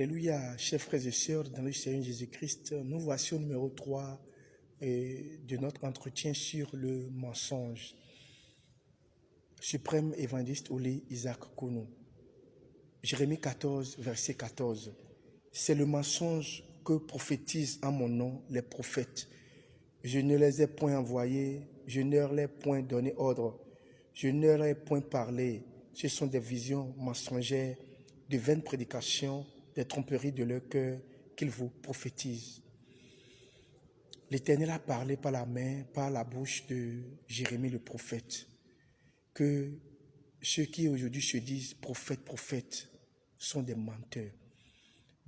Alléluia, chers frères et sœurs, dans le Seigneur Jésus-Christ, nous voici au numéro 3 de notre entretien sur le mensonge. Suprême évangéliste Olé Isaac Kono. Jérémie 14, verset 14. C'est le mensonge que prophétisent en mon nom les prophètes. Je ne les ai point envoyés, je ne leur ai point donné ordre, je ne leur ai point parlé. Ce sont des visions mensongères, de vaines prédications, des tromperies de leur cœur qu'ils vous prophétisent. L'Éternel a parlé par la bouche de Jérémie le prophète, que ceux qui aujourd'hui se disent prophètes sont des menteurs.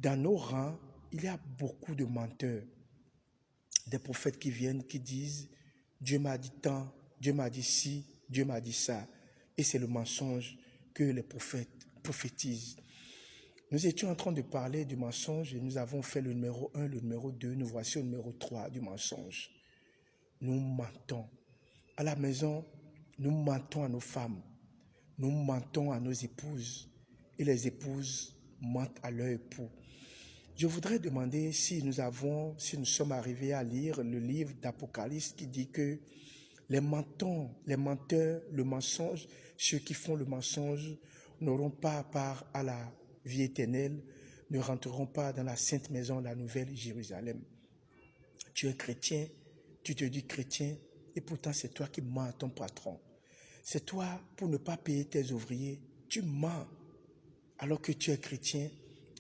Dans nos rangs, il y a beaucoup de menteurs. Des prophètes qui viennent, qui disent « Dieu m'a dit tant, Dieu m'a dit ci, Dieu m'a dit ça ». Et c'est le mensonge que les prophètes prophétisent. Nous étions en train de parler du mensonge et nous avons fait le numéro 1, le numéro 2, nous voici au numéro 3 du mensonge. Nous mentons. À la maison, nous mentons à nos femmes, nous mentons à nos épouses et les épouses mentent à leur époux. Je voudrais demander si nous sommes arrivés à lire le livre d'Apocalypse qui dit que les menteurs, le mensonge, ceux qui font le mensonge n'auront pas part à la vie éternelle, ne rentreront pas dans la sainte maison, la nouvelle Jérusalem. Tu es chrétien, tu te dis chrétien, et pourtant c'est toi qui mens à ton patron. C'est toi, pour ne pas payer tes ouvriers, tu mens alors que tu es chrétien,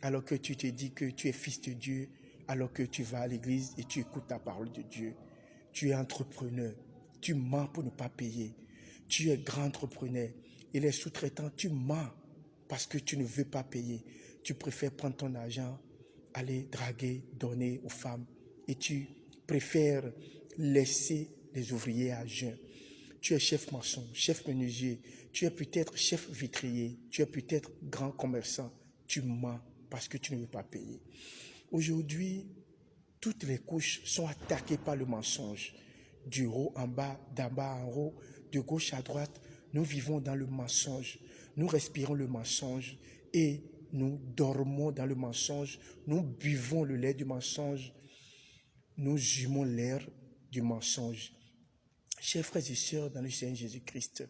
alors que tu te dis que tu es fils de Dieu, alors que tu vas à l'église et tu écoutes la parole de Dieu. Tu es entrepreneur, tu mens pour ne pas payer. Tu es grand entrepreneur et les sous-traitants, tu mens parce que tu ne veux pas payer. Tu préfères prendre ton argent, aller draguer, donner aux femmes et tu préfères laisser les ouvriers à jeun. Tu es chef maçon, chef menuisier, tu es peut-être chef vitrier, tu es peut-être grand commerçant. Tu mens parce que tu ne veux pas payer. Aujourd'hui, toutes les couches sont attaquées par le mensonge. Du haut en bas, d'en bas en haut, de gauche à droite, nous vivons dans le mensonge. Nous respirons le mensonge et nous dormons dans le mensonge. Nous buvons le lait du mensonge. Nous humons l'air du mensonge. Chers frères et sœurs dans le Seigneur Jésus-Christ,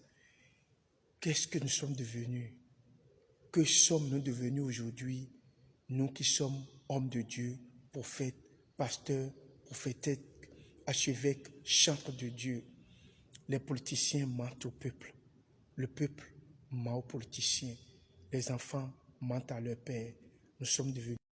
qu'est-ce que nous sommes devenus? Que sommes-nous devenus aujourd'hui, nous qui sommes hommes de Dieu, prophètes, pasteurs, prophétesses, archevêques, chantres de Dieu? Les politiciens mentent au peuple. Le peuple ment aux politiciens. Les enfants mentent à leur père. Nous sommes devenus